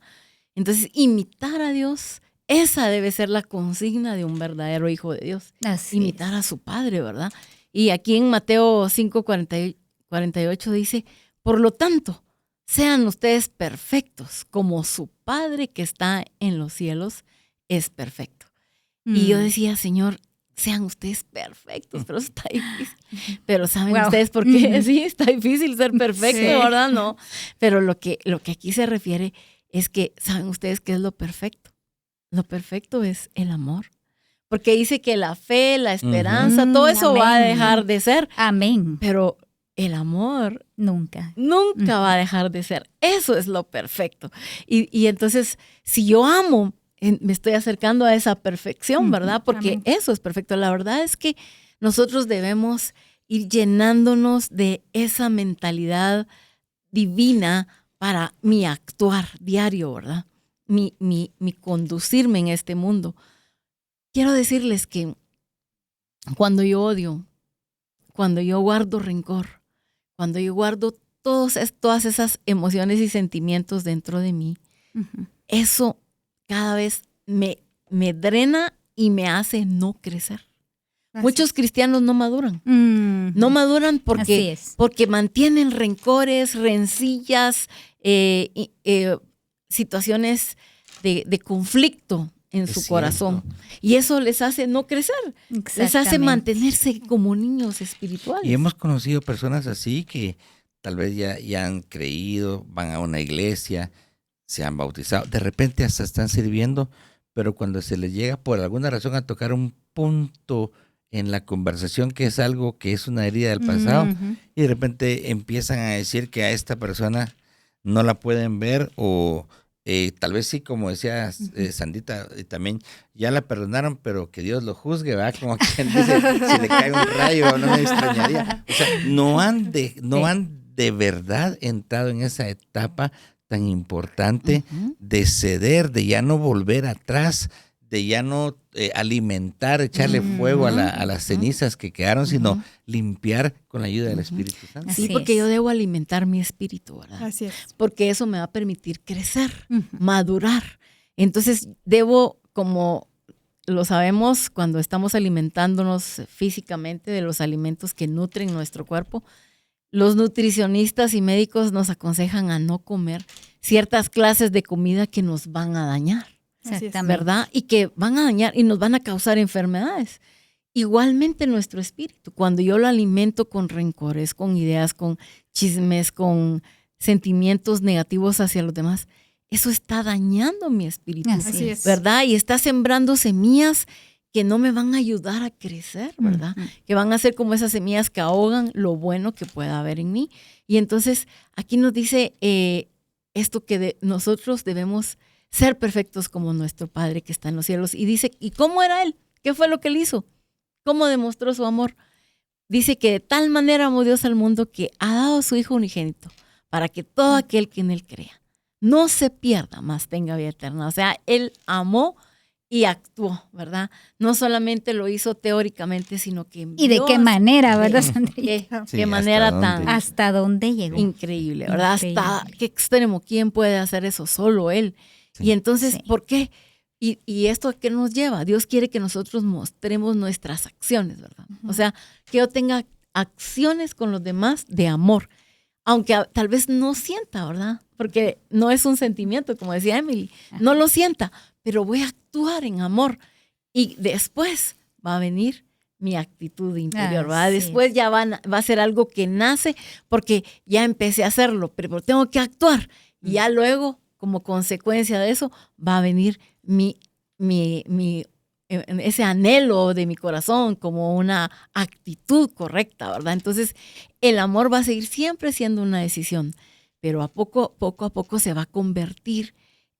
Entonces, imitar a Dios, esa debe ser la consigna de un verdadero hijo de Dios. Así Imitar a su Padre, ¿verdad? Y aquí en Mateo 5:48 dice, por lo tanto, sean ustedes perfectos como su Padre que está en los cielos es perfecto. Y yo decía, Señor, sean ustedes perfectos, pero eso está difícil. Pero ¿saben Wow. ustedes por qué? Sí, está difícil ser perfecto, Sí. ¿verdad? No. Pero lo que aquí se refiere es que, ¿saben ustedes qué es lo perfecto? Lo perfecto es el amor. Porque dice que la fe, la esperanza, todo eso va a amén. dejar de ser. Amén. Pero el amor Nunca. nunca va a dejar de ser. Eso es lo perfecto. Y entonces, si yo amo, me estoy acercando a esa perfección, ¿verdad? Porque Amén. eso es perfecto. La verdad es que nosotros debemos ir llenándonos de esa mentalidad divina para mi actuar diario, ¿verdad? Mi conducirme en este mundo. Quiero decirles que cuando yo odio, cuando yo guardo rencor, cuando yo guardo todas esas emociones y sentimientos dentro de mí, eso cada vez me drena y me hace no crecer. Así Muchos cristianos no maduran. No maduran Así porque, es. porque mantienen rencores, rencillas, situaciones de conflicto en Es su cierto. corazón. Y eso les hace no crecer. Les hace Exactamente. mantenerse como niños espirituales. Y hemos conocido personas así que tal vez ya han creído, van a una iglesia, se han bautizado, de repente hasta están sirviendo, pero cuando se les llega por alguna razón a tocar un punto en la conversación que es algo que es una herida del pasado, Ujú. y de repente empiezan a decir que a esta persona no la pueden ver o tal vez sí, como decía Sandita, también ya la perdonaron, pero que Dios lo juzgue, ¿verdad? Como quien dice, si le cae un rayo no me extrañaría. O sea, no han de verdad entrado en esa etapa tan importante de ceder, de ya no volver atrás, de ya no alimentar, echarle fuego a las cenizas que quedaron, sino limpiar con la ayuda del Espíritu Santo. Sí, Así porque es. yo debo alimentar mi espíritu, ¿verdad? Así es. Porque eso me va a permitir crecer, Ujú. madurar. Entonces debo, como lo sabemos cuando estamos alimentándonos físicamente de los alimentos que nutren nuestro cuerpo, los nutricionistas y médicos nos aconsejan a no comer ciertas clases de comida que nos van a dañar, Así es. Exactamente. ¿verdad? Y que van a dañar y nos van a causar enfermedades. Igualmente nuestro espíritu, cuando yo lo alimento con rencores, con ideas, con chismes, con sentimientos negativos hacia los demás, eso está dañando mi espíritu, Así Así es. ¿verdad? Y está sembrando semillas que no me van a ayudar a crecer, ¿verdad? Que van a ser como esas semillas que ahogan lo bueno que pueda haber en mí. Y entonces aquí nos dice esto que nosotros debemos ser perfectos como nuestro Padre que está en los cielos. Y dice, ¿y cómo era Él? ¿Qué fue lo que Él hizo? ¿Cómo demostró su amor? Dice que de tal manera amó Dios al mundo que ha dado a su Hijo unigénito para que todo aquel que en Él crea no se pierda, mas tenga vida eterna. O sea, Él amó y actuó, ¿verdad? No solamente lo hizo teóricamente, sino que envió. ¿Y de qué manera, verdad, Sandrita? ¿Qué manera tan ¿Hasta dónde llegó? increíble, ¿verdad? Increíble. Hasta qué extremo, ¿quién puede hacer eso? Solo Él. Sí. Y entonces, Sí. ¿por qué? Y esto a qué nos lleva? Dios quiere que nosotros mostremos nuestras acciones, ¿verdad? O sea, que yo tenga acciones con los demás de amor, aunque tal vez no sienta, ¿verdad? Porque no es un sentimiento, como decía Emily, no lo sienta, pero voy a actuar en amor. Y después va a venir mi actitud interior, ¿verdad? Así Después es. ya va a ser algo que nace porque ya empecé a hacerlo, pero tengo que actuar. Y ya luego, como consecuencia de eso, va a venir ese anhelo de mi corazón como una actitud correcta, ¿verdad? Entonces, el amor va a seguir siempre siendo una decisión, pero poco a poco se va a convertir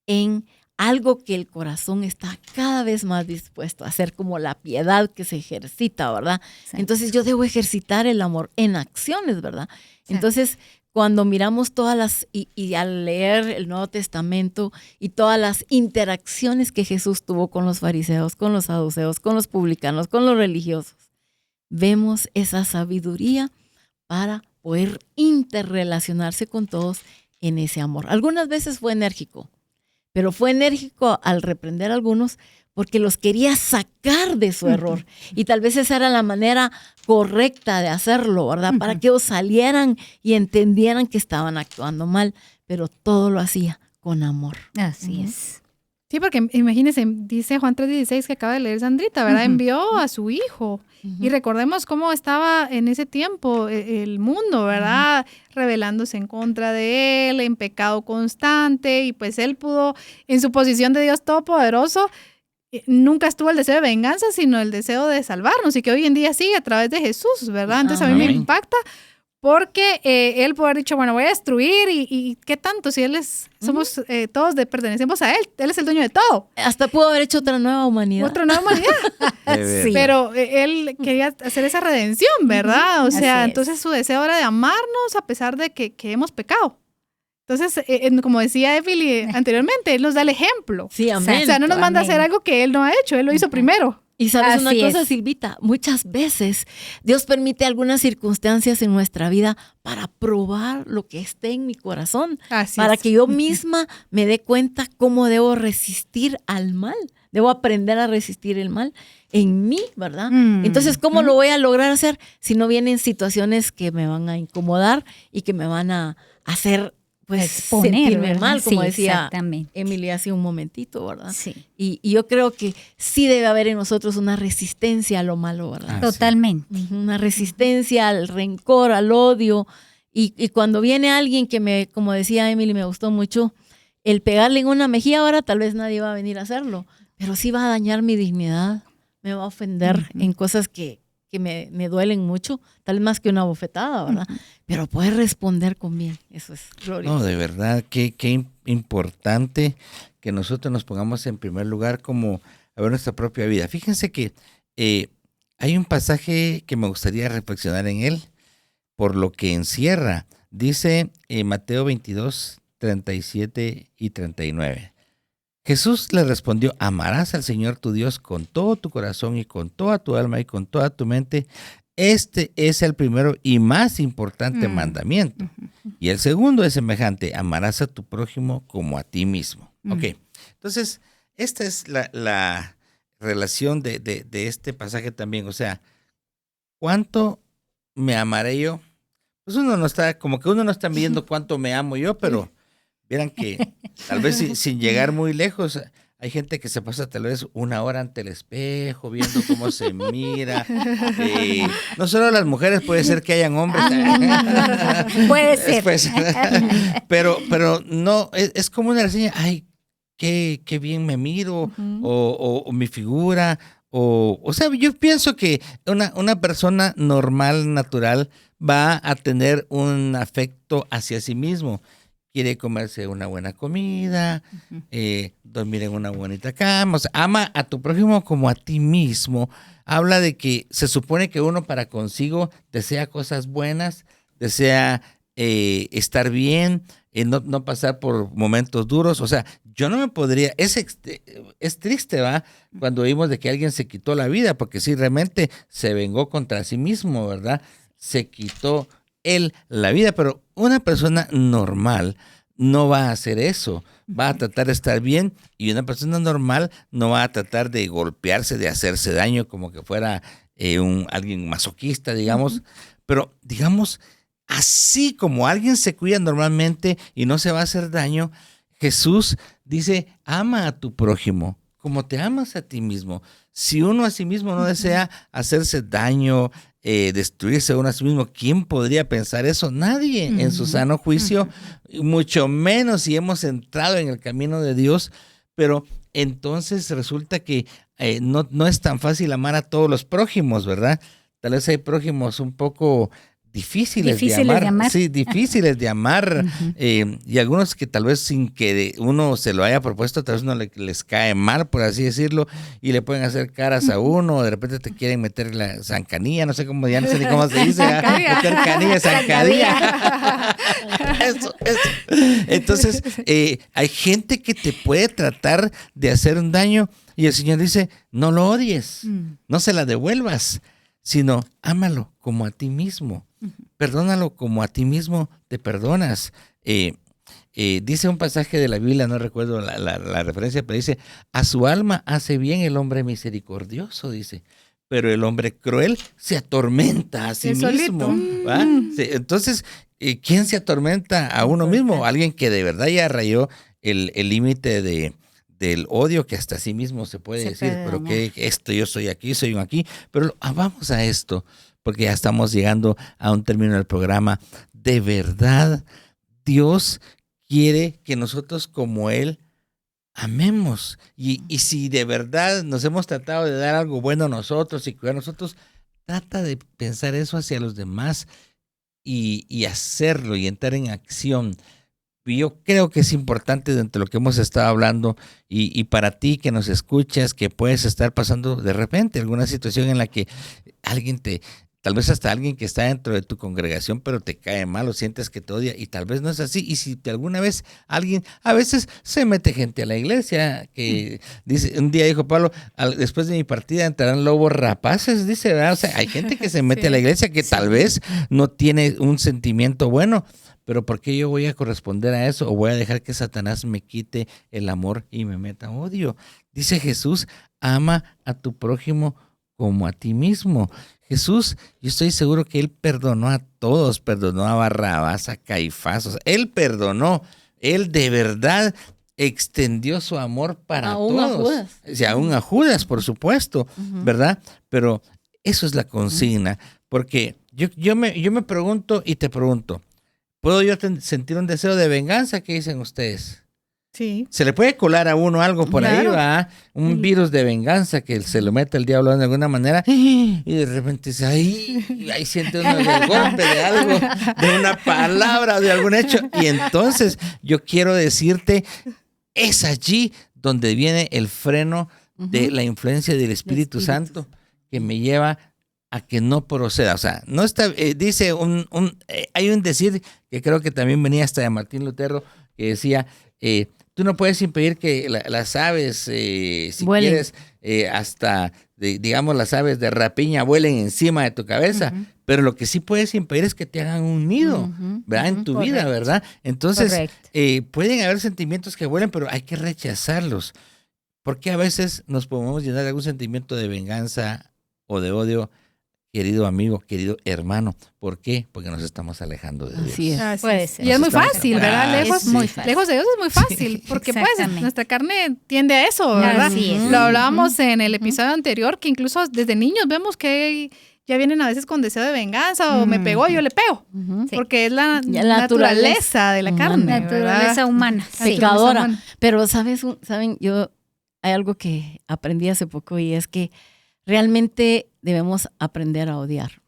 en algo que el corazón está cada vez más dispuesto a hacer, como la piedad que se ejercita, ¿verdad? Sí. Entonces, yo debo ejercitar el amor en acciones, ¿verdad? Sí. Entonces, cuando miramos todas las, y al leer el Nuevo Testamento y todas las interacciones que Jesús tuvo con los fariseos, con los saduceos, con los publicanos, con los religiosos, vemos esa sabiduría para poder interrelacionarse con todos en ese amor. Algunas veces fue enérgico, pero fue enérgico al reprender a algunos porque los quería sacar de su error. Y tal vez esa era la manera correcta de hacerlo, ¿verdad? Para que ellos salieran y entendieran que estaban actuando mal, pero todo lo hacía con amor. Así es. Sí, porque imagínense, dice Juan 3:16 que acaba de leer Sandrita, ¿verdad? Envió a su hijo. Y recordemos cómo estaba en ese tiempo el mundo, ¿verdad? Rebelándose en contra de él, en pecado constante, y pues él pudo, en su posición de Dios Todopoderoso, nunca estuvo el deseo de venganza, sino el deseo de salvarnos, y que hoy en día sigue a través de Jesús, ¿verdad? Entonces a mí me Amén. impacta porque él puede haber dicho, bueno, voy a destruir, y ¿qué tanto? Si él es, somos todos pertenecemos a él es el dueño de todo. Hasta pudo haber hecho otra nueva humanidad. Otra nueva humanidad. De verdad. Pero él quería hacer esa redención, ¿verdad? O sea, Así es. entonces su deseo era de amarnos a pesar de que hemos pecado. Entonces, como decía Emily anteriormente, él nos da el ejemplo. Sí, amén. O sea, no nos manda a hacer Amén. algo que él no ha hecho, él lo hizo primero. Y sabes una Así cosa, es. Silvita, muchas veces Dios permite algunas circunstancias en nuestra vida para probar lo que esté en mi corazón, Así para es. que yo misma me dé cuenta cómo debo resistir al mal. Debo aprender a resistir el mal en mí, ¿verdad? Entonces, ¿cómo lo voy a lograr hacer si no vienen situaciones que me van a incomodar y que me van a hacer pues Exponer, sentirme ¿verdad? mal, como Sí, decía exactamente. Emily hace un momentito, ¿verdad? Sí, Y yo creo que sí debe haber en nosotros una resistencia a lo malo, ¿verdad? Ah, totalmente. Una resistencia al rencor, al odio. Y cuando viene alguien que me, como decía Emily, me gustó mucho, el pegarle en una mejilla ahora, tal vez nadie va a venir a hacerlo, pero sí va a dañar mi dignidad, me va a ofender en cosas que me duelen mucho, tal vez más que una bofetada, ¿verdad? Pero poder responder con bien, eso es glorioso. No, de verdad, qué importante que nosotros nos pongamos en primer lugar como a ver nuestra propia vida. Fíjense que hay un pasaje que me gustaría reflexionar en él, por lo que encierra. Dice Mateo 22, 37 y 39. Jesús le respondió, amarás al Señor tu Dios con todo tu corazón y con toda tu alma y con toda tu mente. Este es el primero y más importante mandamiento. Y el segundo es semejante, amarás a tu prójimo como a ti mismo. Ok, entonces esta es la relación de este pasaje también. O sea, ¿cuánto me amaré yo? Pues uno no está midiendo cuánto me amo yo, pero vieran que tal vez sin llegar muy lejos, hay gente que se pasa tal vez una hora ante el espejo viendo cómo se mira. No solo las mujeres, puede ser que hayan hombres. Puede ser. Pues, pero no, es como una reseña, ay, qué bien me miro, o mi figura, O sea, yo pienso que una persona normal, natural, va a tener un afecto hacia sí mismo. Quiere comerse una buena comida, dormir en una bonita cama. O sea, ama a tu prójimo como a ti mismo. Habla de que se supone que uno para consigo desea cosas buenas, desea estar bien, no pasar por momentos duros. O sea, yo no me podría... Es triste, ¿va? Cuando oímos de que alguien se quitó la vida, porque sí, realmente se vengó contra sí mismo, ¿verdad? Se quitó él la vida, pero una persona normal no va a hacer eso, va a tratar de estar bien, y una persona normal no va a tratar de golpearse, de hacerse daño como que fuera alguien masoquista, digamos, pero digamos, así como alguien se cuida normalmente y no se va a hacer daño, Jesús dice, ama a tu prójimo como te amas a ti mismo. Si uno a sí mismo no desea hacerse daño, destruirse uno a sí mismo, ¿quién podría pensar eso? Nadie en su sano juicio, mucho menos si hemos entrado en el camino de Dios. Pero entonces resulta que no es tan fácil amar a todos los prójimos, ¿verdad? Tal vez hay prójimos un poco difíciles de amar. Sí, difíciles de amar. Y algunos que tal vez sin que uno se lo haya propuesto, tal vez no les cae mal, por así decirlo, y le pueden hacer caras a uno, o de repente te quieren meter la zancadilla, no sé cómo, ya no sé ni cómo se dice, meter canilla, zancadilla. Eso. Entonces, hay gente que te puede tratar de hacer un daño, y el Señor dice, no lo odies, no se la devuelvas, sino ámalo como a ti mismo. Perdónalo como a ti mismo te perdonas. Dice un pasaje de la Biblia, no recuerdo la referencia, pero dice, a su alma hace bien el hombre misericordioso, dice, pero el hombre cruel se atormenta a sí mismo. ¿Va? Sí, entonces, ¿quién se atormenta a uno mismo? Alguien que de verdad ya rayó el límite del odio, que hasta sí mismo se puede decir, pero que yo soy aquí, soy un aquí. Pero vamos a esto, porque ya estamos llegando a un término del programa. De verdad, Dios quiere que nosotros como Él amemos. Y si de verdad nos hemos tratado de dar algo bueno a nosotros y cuidar a nosotros, trata de pensar eso hacia los demás y hacerlo y entrar en acción. Yo creo que es importante dentro de lo que hemos estado hablando y para ti que nos escuchas, que puedes estar pasando de repente alguna situación en la que alguien tal vez hasta alguien que está dentro de tu congregación, pero te cae mal o sientes que te odia, y tal vez no es así. Y si alguna vez a veces se mete gente a la iglesia, que dice, un día dijo Pablo, después de mi partida entrarán lobos rapaces, dice, ¿verdad? O sea, hay gente que se mete a la iglesia que tal vez no tiene un sentimiento bueno, pero ¿por qué yo voy a corresponder a eso? ¿O voy a dejar que Satanás me quite el amor y me meta odio? Dice Jesús, ama a tu prójimo como a ti mismo. Jesús, yo estoy seguro que Él perdonó a todos, perdonó a Barrabás, a Caifás, o sea, Él perdonó, Él de verdad extendió su amor para todos. A Judas. O sea, aún a Judas, por supuesto, ¿verdad? Pero eso es la consigna, porque yo me pregunto y te pregunto, ¿puedo yo sentir un deseo de venganza? ¿Qué dicen ustedes? Sí. Se le puede colar a uno algo por ahí, ¿va? Un virus de venganza que se lo mete el diablo de alguna manera y de repente dice, ahí siente uno el golpe de algo, de una palabra, de algún hecho. Y entonces yo quiero decirte, es allí donde viene el freno de la influencia del Espíritu Santo que me lleva a que no proceda. O sea, no está, dice hay un decir que creo que también venía hasta de Martín Lutero, que decía, tú no puedes impedir que las aves, si vuelen. Quieres, hasta, digamos, las aves de rapiña vuelen encima de tu cabeza, pero lo que sí puedes impedir es que te hagan un nido, ¿verdad? En tu vida, ¿verdad? Entonces, pueden haber sentimientos que vuelen, pero hay que rechazarlos, porque a veces nos podemos llenar de algún sentimiento de venganza o de odio. Querido amigo, querido hermano, ¿por qué? Porque nos estamos alejando de Dios. Así es. Puede ser. Y es muy fácil, ¿verdad? Lejos de Dios es muy fácil, porque pues nuestra carne tiende a eso, ¿verdad? Lo hablábamos en el episodio anterior, que incluso desde niños vemos que ya vienen a veces con deseo de venganza, o me pegó, yo le pego, porque es la naturaleza de la carne, naturaleza humana, pecadora. Pero saben, hay algo que aprendí hace poco, y es que realmente debemos aprender a odiar.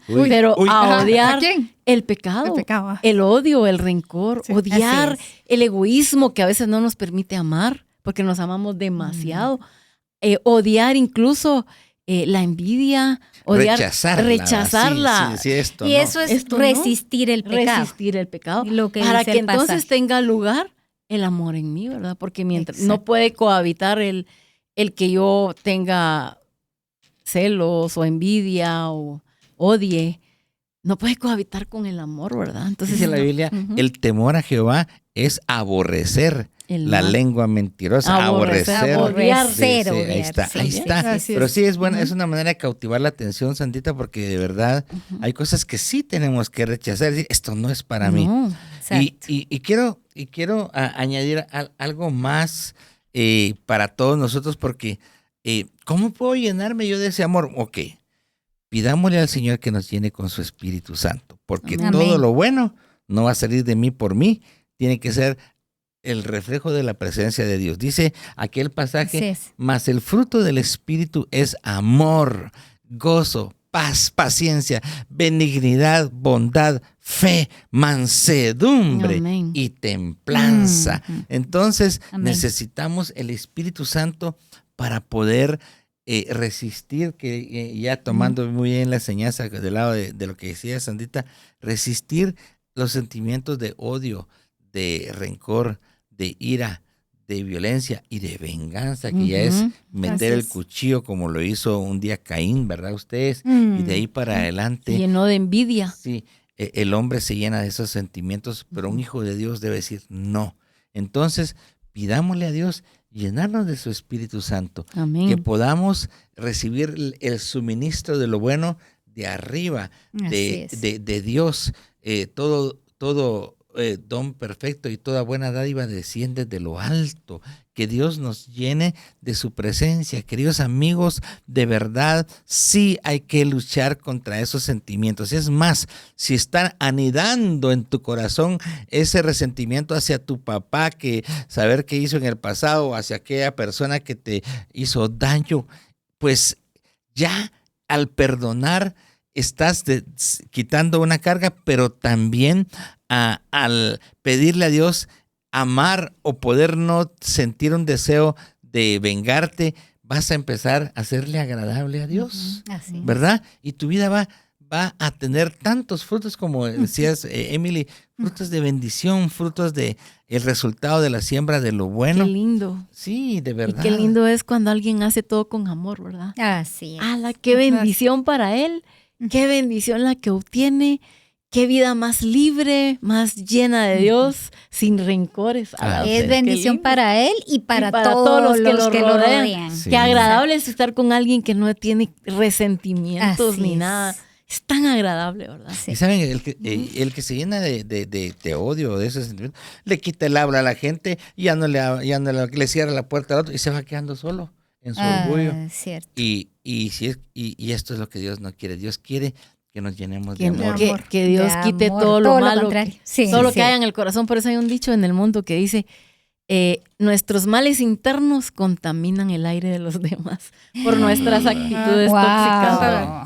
Pero a odiar ¿A quién? el pecado, El pecado. el odio, el rencor, Sí, odiar así es. el egoísmo que a veces no nos permite amar porque nos amamos demasiado. Odiar incluso la envidia, odiar, rechazarla. Sí, esto, Y no. eso es Esto no. resistir el pecado. Resistir el pecado. Lo que para dice que el entonces pasaje. tenga lugar el amor en mí, ¿verdad? Porque mientras no Exacto. puede cohabitar el que yo tenga celos o envidia o odie, no puede cohabitar con el amor, ¿verdad? Entonces Dice la Biblia, Ujú. el temor a Jehová es aborrecer El la mal. lengua mentirosa. Aborrecer. Aborrecer, Sí, odiar, ahí está, sí, ahí sí, está. sí, sí. Pero sí es buena, es una manera de cautivar la atención, Sandita, porque de verdad hay cosas que sí tenemos que rechazar. Decir, esto no es para mí. No. Y quiero añadir algo más para todos nosotros, porque ¿cómo puedo llenarme yo de ese amor? Ok, pidámosle al Señor que nos llene con su Espíritu Santo, porque Amén. todo Amén. lo bueno no va a salir de mí por mí, tiene que ser el reflejo de la presencia de Dios. Dice aquel pasaje, Así es. mas el fruto del Espíritu es amor, gozo, paz, paciencia, benignidad, bondad, fe, mansedumbre Amén. y templanza. Ujú. Entonces Amén. necesitamos el Espíritu Santo para poder resistir, que ya tomando muy bien la enseñanza del lado de lo que decía Sandita, resistir los sentimientos de odio, de rencor, de ira, de violencia y de venganza, que ya es Ujú. meter Así el es. cuchillo como lo hizo un día Caín, ¿verdad ustedes? Mm. Y de ahí para adelante, Llenó de envidia. sí, el hombre se llena de esos sentimientos, pero un hijo de Dios debe decir no. Entonces, pidámosle a Dios llenarnos de su Espíritu Santo, Amén. que podamos recibir el suministro de lo bueno de arriba, Así es. de Dios. Todo don perfecto y toda buena dádiva desciende de lo alto. Que Dios nos llene de su presencia. Queridos amigos, de verdad sí hay que luchar contra esos sentimientos. Es más, si están anidando en tu corazón ese resentimiento hacia tu papá, que saber qué hizo en el pasado, hacia aquella persona que te hizo daño, pues ya al perdonar estás quitando una carga, pero también al pedirle a Dios amar o poder no sentir un deseo de vengarte, vas a empezar a serle agradable a Dios, Así es. ¿verdad? Y tu vida va a tener tantos frutos, como decías, Emily, frutos de bendición, frutos de el resultado de la siembra de lo bueno. Qué lindo. Sí, de Y verdad. qué lindo es cuando alguien hace todo con amor, ¿verdad? Así es. ¡Hala, qué bendición para él! ¡Qué bendición la que obtiene! ¡Qué vida más libre, más llena de Dios, sin rencores! Ah, Qué Es bendición lindo. para él y para, para todos los que lo rodean. Sí. Qué agradable es estar con alguien que no tiene resentimientos Así ni es. nada. Es tan agradable, ¿verdad? Sí. Y saben, el que se llena de odio, de ese sentimiento, le quita el habla a la gente, ya no le cierra la puerta al otro y se va quedando solo en su orgullo. Cierto. Y esto es lo que Dios no quiere. Dios quiere que nos llenemos de amor. Que Dios De quite amor, todo lo todo lo malo, contrario. Sí, todo lo sí. que haya en el corazón. Por eso hay un dicho en el mundo que dice, nuestros males internos contaminan el aire de los demás por nuestras actitudes Wow. tóxicas. ¿verdad?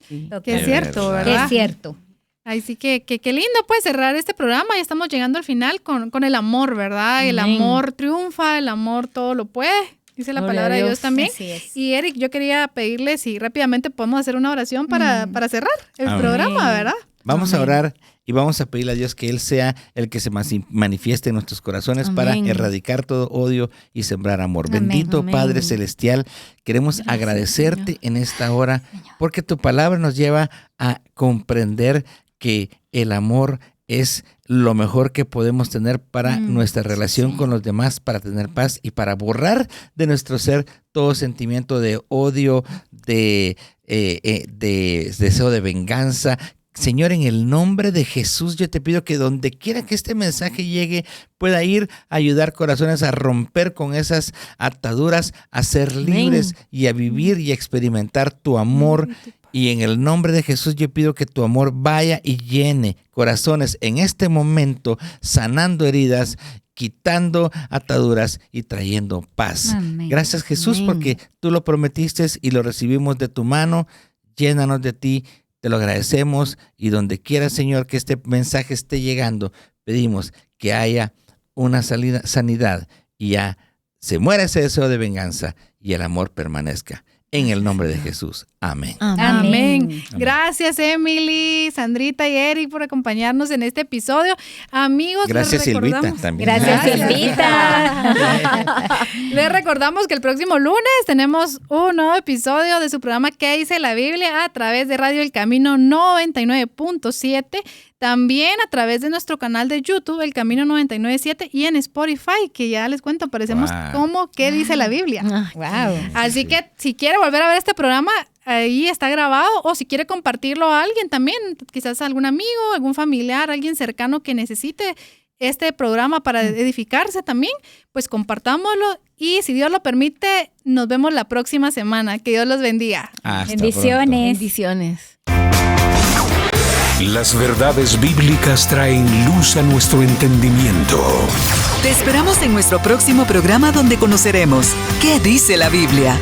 Sí. Que es cierto, verdad. ¿verdad? Es cierto. Así que qué lindo pues cerrar este programa. Ya estamos llegando al final con el amor, ¿verdad? El Amén. amor triunfa, el amor todo lo puede. Dice la Gloria a palabra de Dios. Dios también. Así es. Y Eric, yo quería pedirle si rápidamente podemos hacer una oración para cerrar el Amén. programa, ¿verdad? Vamos a Amén. orar y vamos a pedirle a Dios que Él sea el que se manifieste en nuestros corazones Amén. para erradicar todo odio y sembrar amor. Amén. Bendito Amén. Padre Celestial, queremos Gracias, agradecerte Señor. en esta hora porque tu palabra nos lleva a comprender que el amor es lo mejor que podemos tener para nuestra relación con los demás, para tener paz y para borrar de nuestro ser todo sentimiento de odio, de deseo de venganza. Señor, en el nombre de Jesús, yo te pido que donde quiera que este mensaje llegue, pueda ir a ayudar corazones a romper con esas ataduras, a ser libres y a vivir y a experimentar tu amor Y en el nombre de Jesús yo pido que tu amor vaya y llene corazones en este momento, sanando heridas, quitando ataduras y trayendo paz. Amén. Gracias, Jesús, Amén. porque tú lo prometiste y lo recibimos de tu mano. Llénanos de ti, te lo agradecemos, y donde quiera, Señor, que este mensaje esté llegando, pedimos que haya una sanidad y ya se muera ese deseo de venganza y el amor permanezca. En el nombre de Jesús. Amén. Amén. Gracias, Emily, Sandrita y Eric, por acompañarnos en este episodio. Amigos, Gracias, les recordamos... Silvita, también. Gracias, Silvita. Les recordamos que el próximo lunes tenemos un nuevo episodio de su programa ¿Qué dice la Biblia? A través de Radio El Camino 99.7. También a través de nuestro canal de YouTube, El Camino 99.7, y en Spotify, que ya les cuento, aparecemos como ¿Qué dice la Biblia? Wow. Así que si quiere volver a ver este programa, ahí está grabado, o si quiere compartirlo a alguien también, quizás algún amigo, algún familiar, alguien cercano que necesite este programa para edificarse también, pues compartámoslo, y si Dios lo permite, nos vemos la próxima semana. Que Dios los bendiga. Hasta Bendiciones. pronto. Bendiciones. Las verdades bíblicas traen luz a nuestro entendimiento. Te esperamos en nuestro próximo programa donde conoceremos ¿Qué dice la Biblia?